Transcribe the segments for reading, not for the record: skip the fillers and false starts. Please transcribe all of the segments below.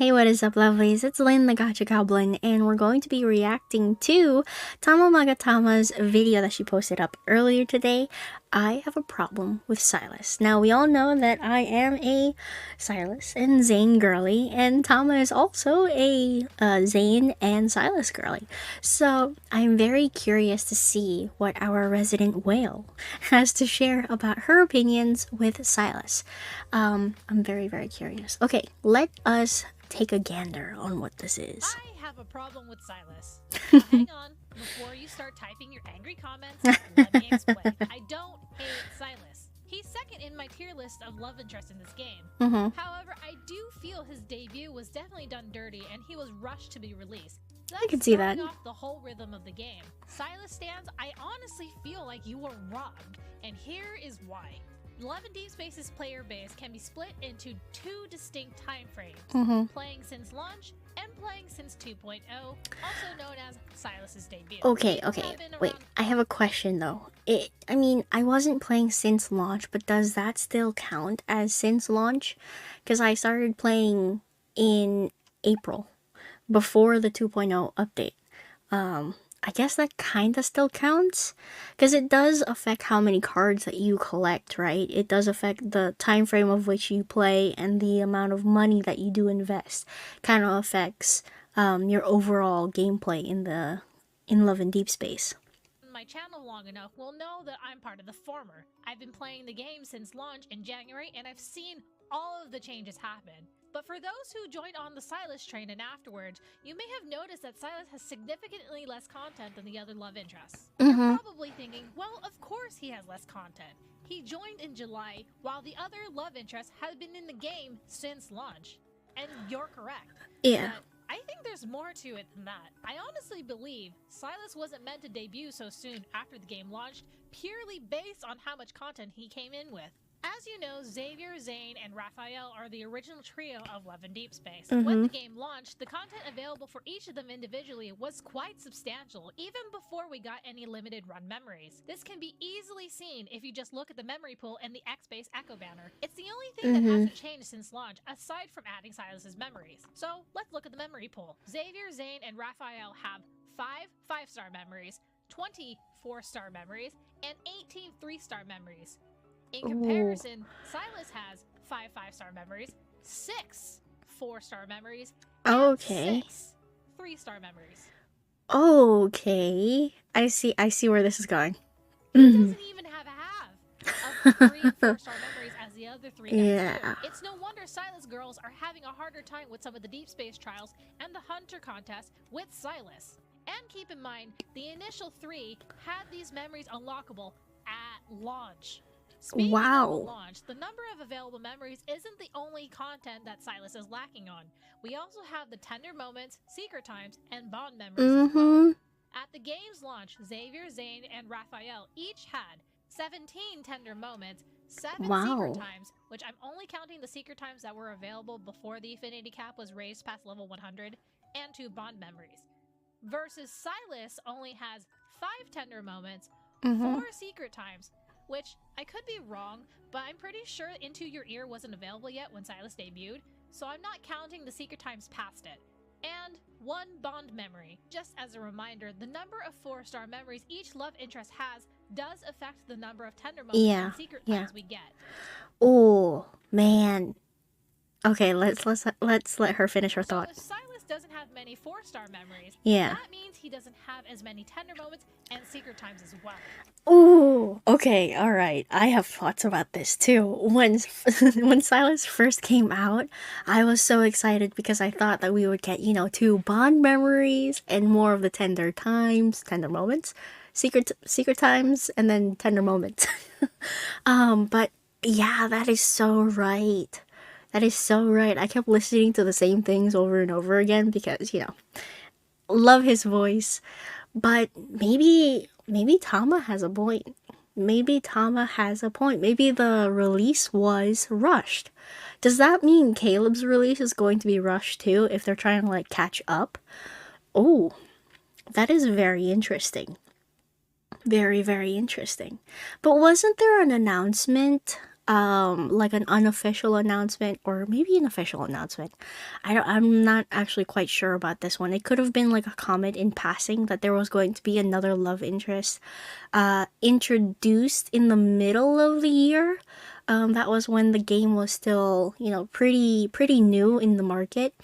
Hey, what is up, lovelies? It's Lynn, the Gacha Goblin, and we're going to be reacting to Tama's video that she posted up earlier today. I have a problem with Silus. Now, we all know that I am a Silus and Zane girly, and Tama is also a Zane and Silus girly. So, I'm very curious to see what our resident whale has to share about her opinions with Silus. I'm very, very curious. Okay, let us take a gander on what this is. I have a problem with Silus. Now, hang on, before you start typing your angry comments, let me explain. I don't hate Silus. He's second in my tier list of love interest in this game. However, I do feel his debut was definitely done dirty and he was rushed to be released. I can see that. Off the whole rhythm of the game. Silus stands, I honestly feel like you were robbed, and here is why. Love and Deepspace's player base can be split into two distinct time frames, playing since launch and playing since 2.0, also known as Silus's debut. Okay, wait, I have a question though. I wasn't playing since launch, but does that still count as since launch? Because I started playing in April, before the 2.0 update. I guess that kinda still counts, because it does affect how many cards that you collect, right? It does affect the time frame of which you play and the amount of money that you do invest. Kind of affects your overall gameplay in Love and Deepspace. My channel long enough will know that I'm part of the former. I've been playing the game since launch in January and I've seen all of the changes happen. But for those who joined on the Silus train and afterwards, you may have noticed that Silus has significantly less content than the other love interests. You're probably thinking, well, of course he has less content. He joined in July, while the other love interests have been in the game since launch. And you're correct. Yeah. But I think there's more to it than that. I honestly believe Silus wasn't meant to debut so soon after the game launched, purely based on how much content he came in with. As you know, Xavier, Zane, and Raphael are the original trio of Love and Deepspace. When the game launched, the content available for each of them individually was quite substantial, even before we got any limited run memories. This can be easily seen if you just look at the memory pool and the X-Base Echo banner. It's the only thing that hasn't changed since launch, aside from adding Silus's memories. So, let's look at the memory pool. Xavier, Zane, and Raphael have 5 5-star memories, 20 4-star memories, and 18 3-star memories. In comparison, Silus has 5 5-star memories, 6 4-star memories, and 6 3-star memories. Okay. I see where this is going. He doesn't even have half of 3 4-star memories as the other 3 guys do. It's no wonder Silus girls are having a harder time with some of the Deepspace trials and the Hunter contest with Silus. And keep in mind, the initial 3 had these memories unlockable at launch. Speaking of launch, the number of available memories isn't the only content that Silus is lacking on. We also have the tender moments, secret times, and bond memories as well. At the game's launch, Xavier, Zane, and Raphael each had 17 tender moments, 7 secret times, which I'm only counting the secret times that were available before the affinity cap was raised past level 100, and 2 bond memories. Versus Silus only has 5 tender moments, 4 secret times, which I could be wrong, but I'm pretty sure Into Your Ear wasn't available yet when Silus debuted, so I'm not counting the secret times past it. And 1 bond memory. Just as a reminder, the number of 4-star memories each love interest has does affect the number of tender moments and secret times we get. Oh man. Okay, let's let her finish her thought. So if Silus doesn't have many 4-star memories, that means he doesn't have as many tender moments and secret times as well. Oh, okay, alright. I have thoughts about this too. When Silus first came out, I was so excited because I thought that we would get, 2 bond memories and more of the tender moments, secret times, and then tender moments. But yeah, that is so right. That is so right. I kept listening to the same things over and over again because, love his voice. But maybe Tama has a point. Maybe Tama has a point. Maybe the release was rushed. Does that mean Caleb's release is going to be rushed too if they're trying to catch up? Oh, that is very interesting. Very, very interesting. But wasn't there an announcement like an unofficial announcement or maybe an official announcement. I'm not actually quite sure about this one. It could have been like a comment in passing that there was going to be another love interest introduced in the middle of the year. That was when the game was still, pretty new in the market.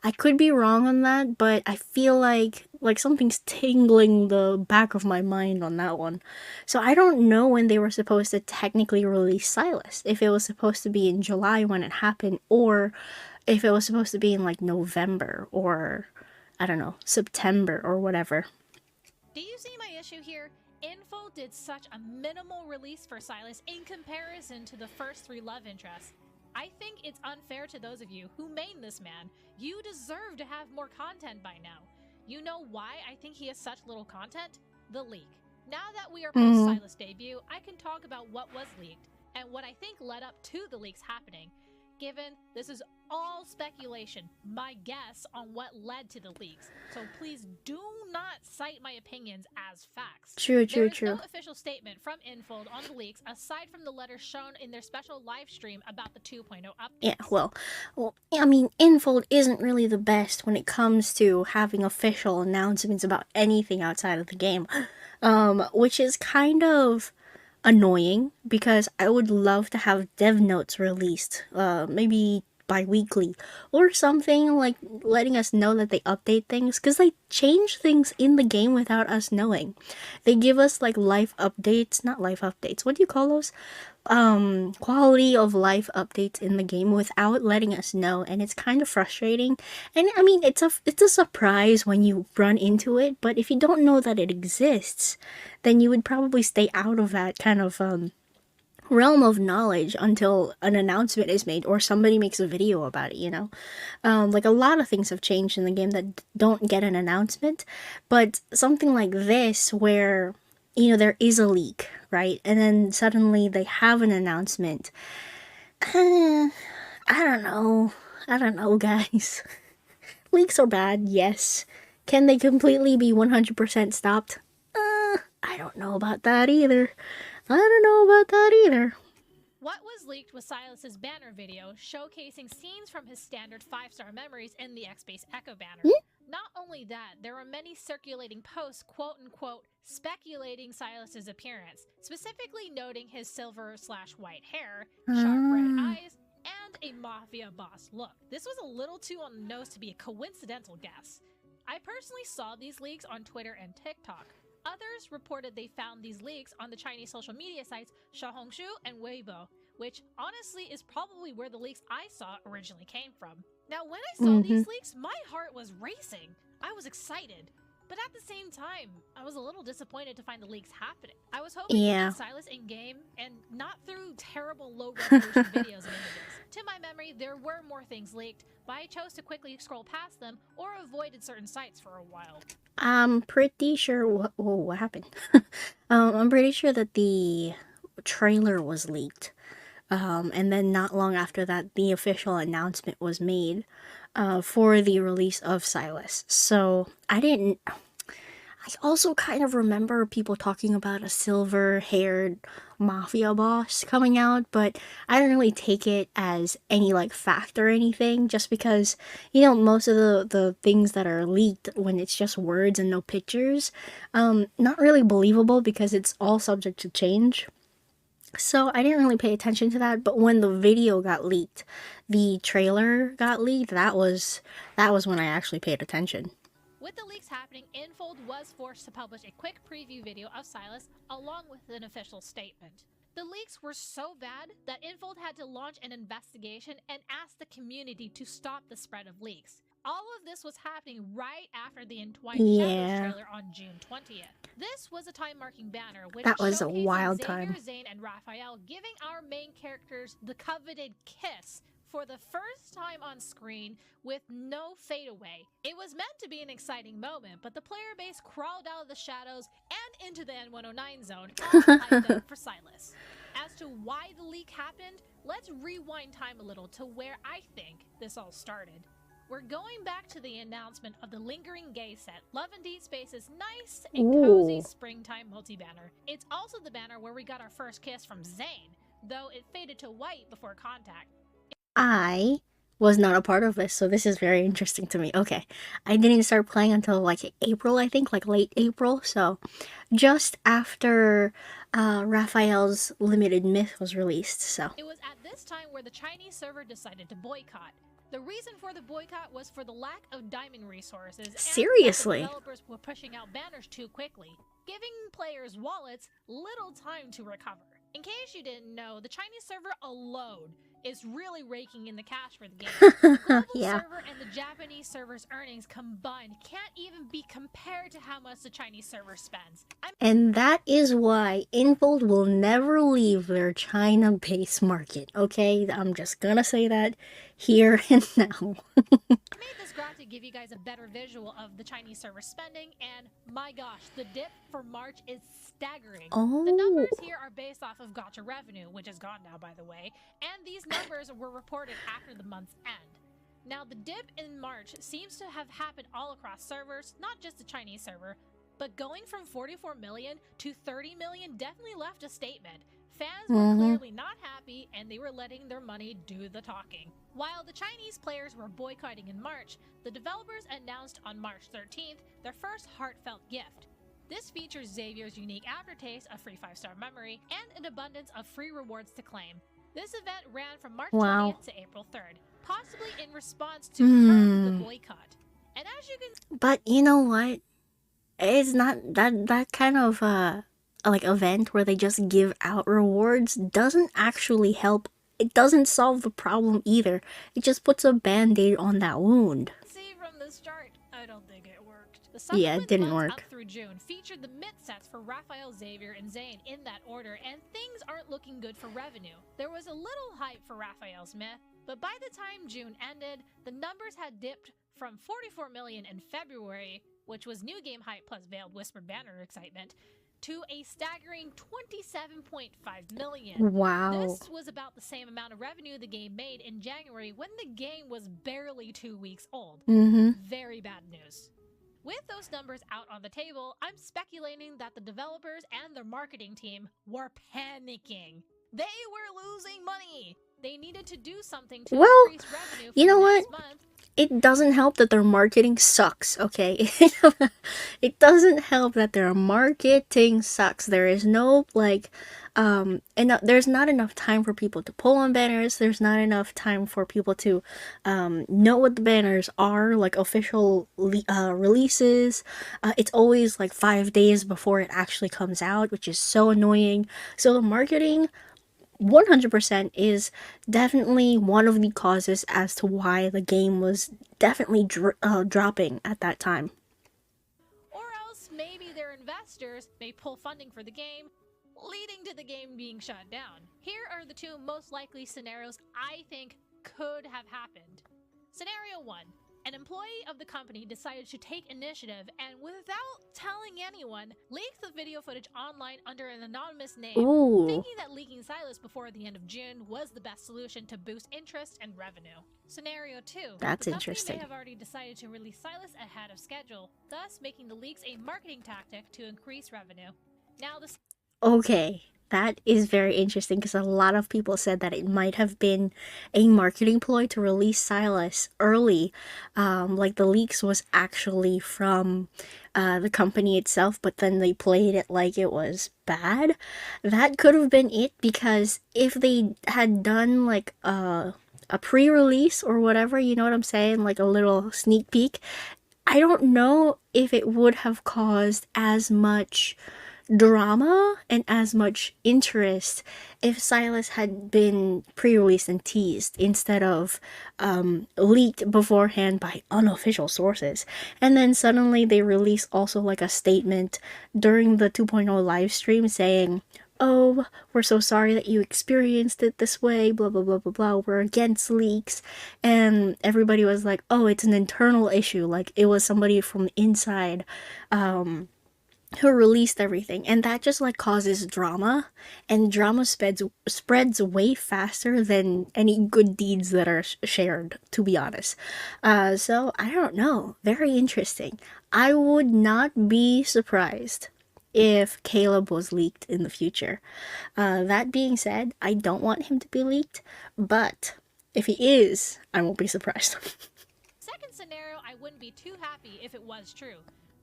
I could be wrong on that, but I feel like something's tingling the back of my mind on that one. So I don't know when they were supposed to technically release Silus. If it was supposed to be in July when it happened, or if it was supposed to be in like November or I don't know, September or whatever. Do you see my issue here? Info did such a minimal release for Silus in comparison to the first 3 love interests. I think it's unfair to those of you who main this man. You deserve to have more content by now. You know why I think he has such little content? The leak. Now that we are post-Silus debut, I can talk about what was leaked and what I think led up to the leaks happening. Given this is all speculation, my guess on what led to the leaks. So please do not cite my opinions as facts. True. There is no official statement from Infold on the leaks aside from the letter shown in their special live stream about the 2.0 updates. Yeah, well, I mean, Infold isn't really the best when it comes to having official announcements about anything outside of the game, which is kind of annoying because I would love to have dev notes released, maybe bi-weekly or something, like letting us know that they update things, because they change things in the game without us knowing. They give us like life updates, not life updates, what do you call those? Quality of life updates in the game without letting us know, and it's kind of frustrating. And I mean, it's a surprise when you run into it, but if you don't know that it exists, then you would probably stay out of that kind of realm of knowledge until an announcement is made or somebody makes a video about it. Like a lot of things have changed in the game that don't get an announcement, but something like this where there is a leak, right? And then suddenly they have an announcement. I don't know, guys. Leaks are bad, yes. Can they completely be 100% stopped? I don't know about that either. What was leaked was Silas's banner video showcasing scenes from his standard 5-star memories in the X-Base Echo banner. Not only that, there are many circulating posts, quote-unquote, speculating Silas's appearance, specifically noting his silver/white hair, sharp red eyes, and a mafia boss look. This was a little too on the nose to be a coincidental guess. I personally saw these leaks on Twitter and TikTok. Others reported they found these leaks on the Chinese social media sites Xiaohongshu and Weibo, which honestly is probably where the leaks I saw originally came from. Now, when I saw these leaks, my heart was racing. I was excited. But at the same time, I was a little disappointed to find the leaks happening. I was hoping to get Silus in-game and not through terrible low-resolution videos and images. To my memory, there were more things leaked, but I chose to quickly scroll past them or avoided certain sites for a while. I'm pretty sure what happened? I'm pretty sure that the trailer was leaked. And then not long after that, the official announcement was made for the release of Silus. So I also kind of remember people talking about a silver-haired mafia boss coming out, but I didn't really take it as any fact or anything, just because most of the things that are leaked when it's just words and no pictures, not really believable because it's all subject to change. So I didn't really pay attention to that, but when the video got leaked, the trailer got leaked, that was when I actually paid attention. With the leaks happening, Infold was forced to publish a quick preview video of Silus along with an official statement. The leaks were so bad that Infold had to launch an investigation and ask the community to stop the spread of leaks. All of this was happening right after the Entwined Shadows trailer on June 20th. This was a time-marking banner which that was a wild Xavier, time. Zane, and Raphael giving our main characters the coveted kiss for the first time on screen with no fadeaway. It was meant to be an exciting moment, but the player base crawled out of the shadows and into the N109 zone, all hyped up for Silus. As to why the leak happened, let's rewind time a little to where I think this all started. We're going back to the announcement of the Lingering Gay set, Love and Deepspace's nice and cozy springtime multi-banner. It's also the banner where we got our first kiss from Zane. though it faded to white before contact. I was not a part of this, so this is very interesting to me. Okay, I didn't start playing until like April, I think, like late April, so just after Raphael's Limited Myth was released, so. It was at this time where the Chinese server decided to boycott. The reason for the boycott was for the lack of diamond resources. Seriously? And the developers were pushing out banners too quickly, giving players' wallets little time to recover. In case you didn't know, the Chinese server alone is really raking in the cash for the game. The global Yeah. server and the Japanese server's earnings combined can't even be compared to how much the Chinese server spends. And that is why Infold will never leave their China-based market, okay? I'm just gonna say that here and now. I made this graph to give you guys a better visual of the Chinese server spending, and my gosh, the dip for March is staggering. Oh. The numbers here are based off of Gacha revenue, which is gone now, by the way, and these numbers were reported after the month's end. Now, the dip in March seems to have happened all across servers, not just the Chinese server, but going from 44 million to 30 million definitely left a statement. Fans were clearly not happy, and they were letting their money do the talking. While the Chinese players were boycotting in March, the developers announced on March 13th their first heartfelt gift. This features Xavier's unique aftertaste of free 5-star memory and an abundance of free rewards to claim. This event ran from March 20th to April 3rd, possibly in response to the boycott. And as you can... But you know what? It's not that kind of like event where they just give out rewards doesn't actually help. It doesn't solve the problem either. It just puts a band-aid on that wound. See from this chart, I don't think it worked. Yeah, it didn't work. Up through June featured the myth sets for Raphael, Xavier, and Zane in that order, and things aren't looking good for revenue. There was a little hype for Raphael's myth, but by the time June ended, the numbers had dipped from 44 million in February, which was new game hype plus veiled whispered banner excitement, to a staggering 27.5 million. Wow. This was about the same amount of revenue the game made in January when the game was barely 2 weeks old. Very bad news. With those numbers out on the table, I'm speculating that the developers and their marketing team were panicking. They were losing money. They needed to do something to increase revenue for you know the what? next month. It doesn't help that their marketing sucks, okay? It doesn't help that their marketing sucks. There is no, like, there's not enough time for people to pull on banners. There's not enough time for people to know what the banners are, like official releases. It's always like 5 days before it actually comes out, which is so annoying. So the marketing 100% is definitely one of the causes as to why the game was definitely dropping at that time. Or else maybe their investors may pull funding for the game, leading to the game being shut down. Here are the two most likely scenarios I think could have happened. Scenario 1. An employee of the company decided to take initiative and, without telling anyone, leaked the video footage online under an anonymous name, thinking that leaking Silus before the end of June was the best solution to boost interest and revenue. Scenario 2. That's the interesting. company may have already decided to release Silus ahead of schedule, thus making the leaks a marketing tactic to increase revenue. Now the... Okay. That is very interesting because a lot of people said that it might have been a marketing ploy to release Silus early. Like the leaks was actually from the company itself, but then they played it like it was bad. That could have been it, because if they had done like a pre-release or whatever, you know what I'm saying, like a little sneak peek, I don't know if it would have caused as much drama and as much interest if Silus had been pre-released and teased instead of leaked beforehand by unofficial sources. And then suddenly they release also like a statement during the 2.0 live stream saying, oh, we're so sorry that you experienced it this way, blah, blah, blah, blah, blah, we're against leaks. And everybody was like, oh, it's an internal issue. Like, it was somebody from inside, who released everything, and that just like causes drama, and drama spreads way faster than any good deeds that are shared, to be honest. So I don't know, very interesting. I would not be surprised if Caleb was leaked in the future. That being said, I don't want him to be leaked, but if he is, I won't be surprised. Second scenario, I wouldn't be too happy if it was true,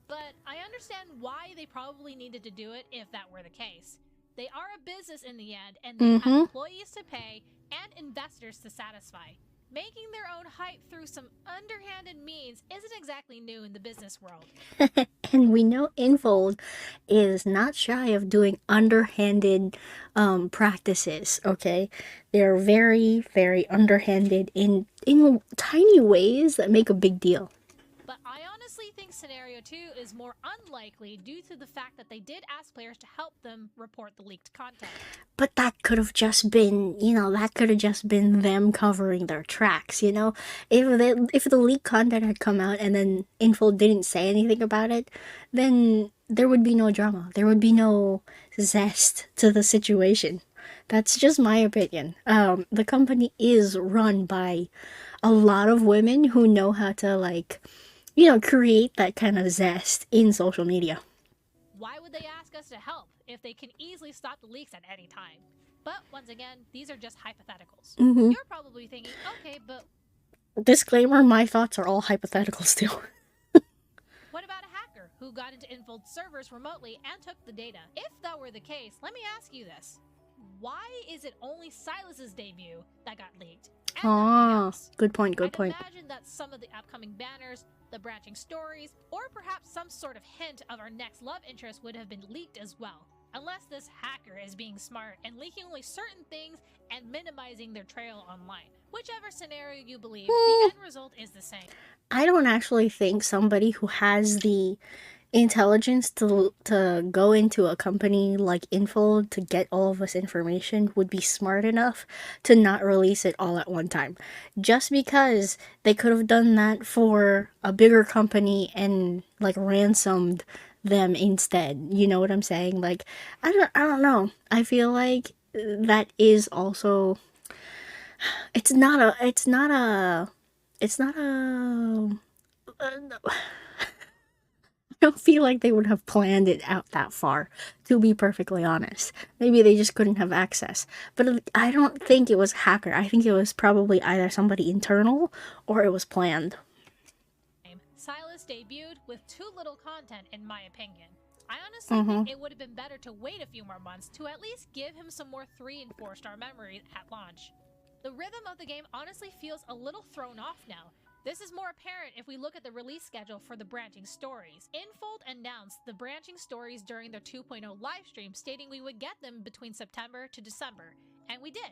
but I understand why they probably needed to do it if that were the case. They are a business in the end, and they have employees to pay and investors to satisfy. Making their own hype through some underhanded means isn't exactly new in the business world. And we know Infold is not shy of doing underhanded practices, okay? They're very, very underhanded in tiny ways that make a big deal. But I honestly think scenario 2 is more unlikely due to the fact that they did ask players to help them report the leaked content. But that could have just been, them covering their tracks, you know? If the leaked content had come out and then Info didn't say anything about it, then there would be no drama. There would be no zest to the situation. That's just my opinion. The company is run by a lot of women who know how to, create that kind of zest in social media. Why would they ask us to help if they can easily stop the leaks at any time? But once again, these are just hypotheticals. You're probably thinking, okay, but... Disclaimer, my thoughts are all hypotheticals too. What about a hacker who got into Infold servers remotely and took the data? If that were the case, let me ask you this. Why is it only Silus's debut that got leaked? Good point. I'd imagine that some of the upcoming banners, the branching stories, or perhaps some sort of hint of our next love interest would have been leaked as well. Unless this hacker is being smart and leaking only certain things and minimizing their trail online. Whichever scenario you believe, the end result is the same. I don't actually think somebody who has the intelligence to go into a company like Infold to get all of this information would be smart enough to not release it all at one time. Just because they could have done that for a bigger company and ransomed them instead. You know what I'm saying? I don't know. I feel like that is also it's not a I don't feel like they would have planned it out that far, to be perfectly honest. Maybe they just couldn't have access. But I don't think it was hacker. I think it was probably either somebody internal or it was planned. Silus debuted with too little content, in my opinion. I honestly think it would have been better to wait a few more months to at least give him some more 3- and 4-star memories at launch. The rhythm of the game honestly feels a little thrown off now. This is more apparent if we look at the release schedule for the branching stories. Infold announced the branching stories during their 2.0 livestream, stating we would get them between September to December, and we did.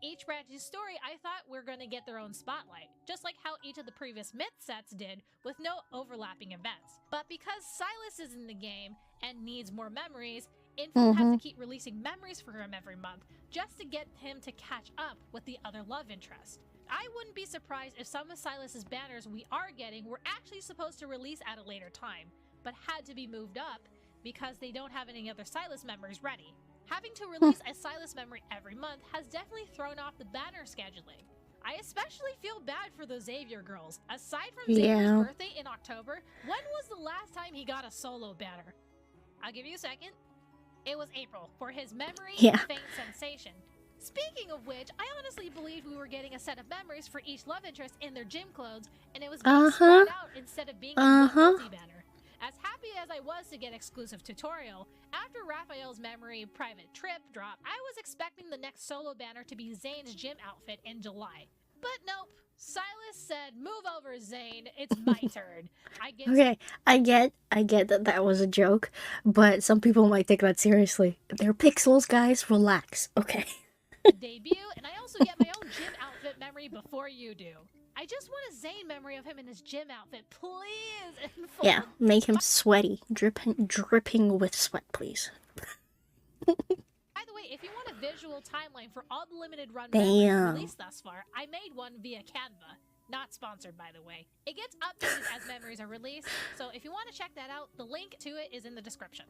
Each branching story, I thought were going to get their own spotlight, just like how each of the previous myth sets did, with no overlapping events. But because Silus is in the game and needs more memories, Infold has to keep releasing memories for him every month, just to get him to catch up with the other love interest. I wouldn't be surprised if some of Silus's banners we are getting were actually supposed to release at a later time, but had to be moved up because they don't have any other Silus memories ready. Having to release a Silus memory every month has definitely thrown off the banner scheduling. I especially feel bad for the Xavier girls. Aside from Xavier's birthday in October, when was the last time he got a solo banner? I'll give you a second. It was April for his memory faint sensation. Speaking of which, I honestly believed we were getting a set of memories for each love interest in their gym clothes, and it was being spread out instead of being a multi-banner. As happy as I was to get exclusive tutorial, after Raphael's memory private trip drop, I was expecting the next solo banner to be Zane's gym outfit in July. But nope. Silus said, "Move over, Zane. It's my turn." I get that was a joke, but some people might take that seriously. They're pixels, guys. Relax, okay? Debut, and I also get my own gym outfit memory before you do. I just want a Zane memory of him in his gym outfit, please. Yeah, make him sweaty, dripping with sweat, please. By the way, if you want a visual timeline for all the limited run memories released thus far, I made one via Canva. Not sponsored, by the way. It gets updated as memories are released, so if you want to check that out, the link to it is in the description.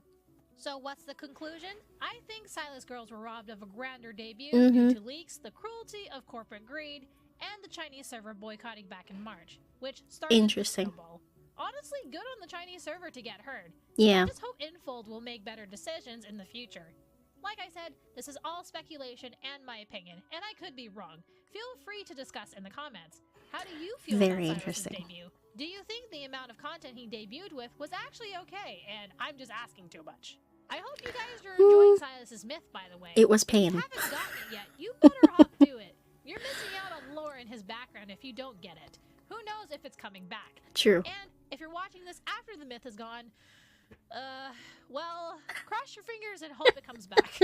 So what's the conclusion? I think Silus girls were robbed of a grander debut due to leaks, the cruelty of corporate greed, and the Chinese server boycotting back in March, which started the snowball. honestly good on the Chinese server to get heard. Yeah. I just hope Infold will make better decisions in the future. Like I said, this is all speculation and my opinion, and I could be wrong. Feel free to discuss in the comments. How do you feel Very about Silus's interesting. debut? Do you think the amount of content he debuted with was actually okay, and I'm just asking too much? I hope you guys are enjoying Silus's myth, by the way. It was pain. If you haven't gotten it yet, you better hop to it. You're missing out on lore in his background if you don't get it. Who knows if it's coming back? True. And if you're watching this after the myth is gone, well, cross your fingers and hope it comes back.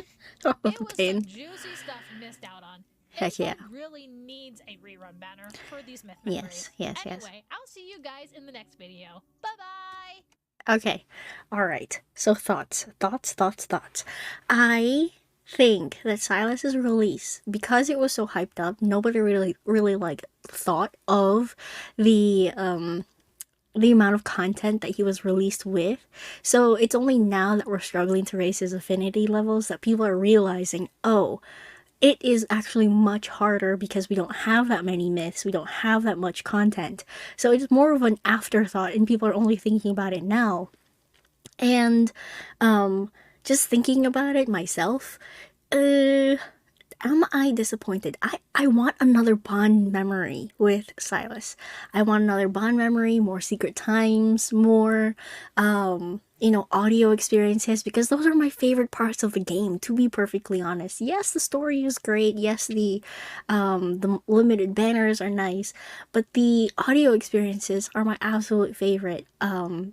Oh, it was pain. some juicy stuff you missed out on. Heck yeah. Really needs a rerun banner for these myth memories. Yes. Anyway, I'll see you guys in the next video. Bye-bye! Okay. Alright. So thoughts. I think that Silus's release, because it was so hyped up, nobody really like thought of the amount of content that he was released with. So it's only now that we're struggling to raise his affinity levels that people are realizing, oh, it is actually much harder because we don't have that many myths, we don't have that much content. So it's more of an afterthought and people are only thinking about it now. And just thinking about it myself, am I disappointed? I want another Bond memory with Silus. I want another Bond memory, more secret times, more audio experiences, because those are my favorite parts of the game, to be perfectly honest. Yes, the story is great. Yes, the limited banners are nice, but the audio experiences are my absolute favorite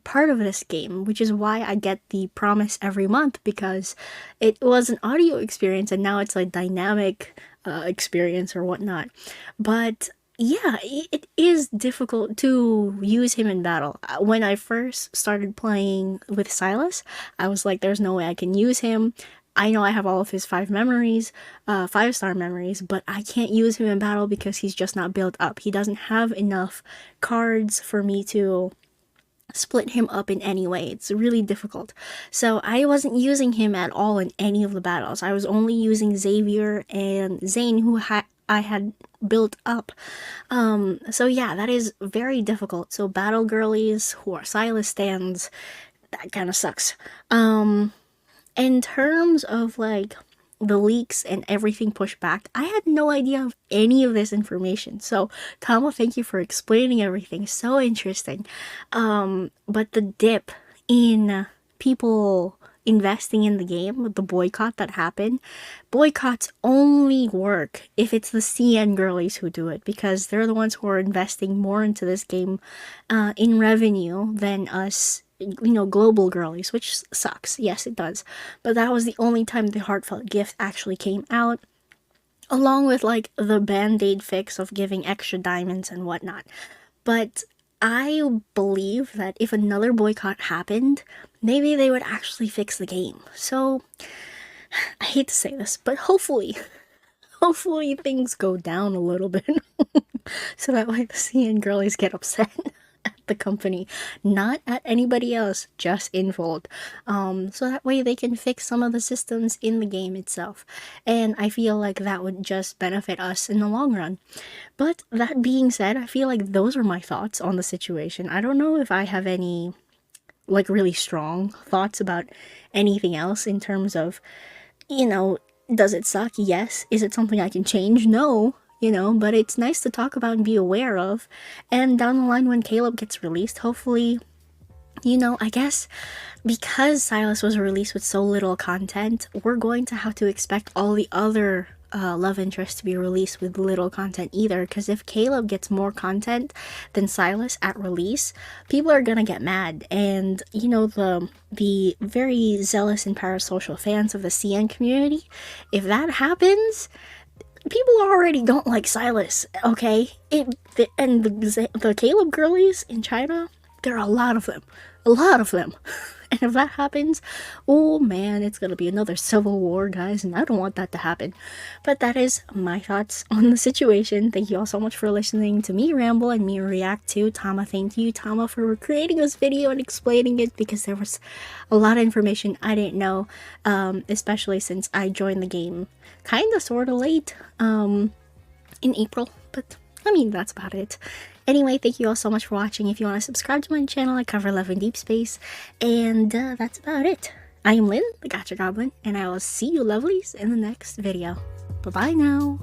part of this game, which is why I get the promise every month, because it was an audio experience and now it's a dynamic experience or whatnot. But yeah, it is difficult to use him in battle. When I first started playing with Silus, I was like, there's no way I can use him. I know I have all of his 5 memories, 5-star memories, but I can't use him in battle because he's just not built up. He doesn't have enough cards for me to split him up in any way. It's really difficult. So I wasn't using him at all in any of the battles. I was only using Xavier and Zane, who I had built up. So yeah, that is very difficult. So battle girlies who are Silus stands, that kind of sucks. In terms of like the leaks and everything pushed back, I had no idea of any of this information. So Tama, thank you for explaining everything. So interesting. But the dip in people investing in the game, the boycott that happened, boycotts only work if it's the CN girlies who do it, because they're the ones who are investing more into this game in revenue than us, global girlies, which sucks. Yes, it does. But that was the only time the heartfelt gift actually came out, along with like the band-aid fix of giving extra diamonds and whatnot. But I believe that if another boycott happened, maybe they would actually fix the game. So I hate to say this, but hopefully things go down a little bit so that way the CN girlies get upset at the company, not at anybody else, just Infold. So that way they can fix some of the systems in the game itself. And I feel like that would just benefit us in the long run. But that being said, I feel like those are my thoughts on the situation. I don't know if I have any like really strong thoughts about anything else in terms of, does it suck? Yes. Is it something I can change? No. But it's nice to talk about and be aware of. And down the line when Caleb gets released, hopefully, I guess because Silus was released with so little content, we're going to have to expect all the other love interests to be released with little content either, because if Caleb gets more content than Silus at release, people are gonna get mad. And the very zealous and parasocial fans of the CN community, if that happens, people already don't like Silus, okay? The Caleb girlies in China, there are a lot of them. And if that happens, oh man, it's gonna be another civil war, guys, and I don't want that to happen. But that is my thoughts on the situation. Thank you all so much for listening to me ramble and me react to Tama. Thank you, Tama, for creating this video and explaining it, because there was a lot of information I didn't know, especially since I joined the game kinda sorta late, in April. But I mean, that's about it. Anyway, thank you all so much for watching. If you want to subscribe to my channel, I cover love in deep space. And that's about it. I am Lynn, the Gacha Goblin, and I will see you lovelies in the next video. Bye-bye now.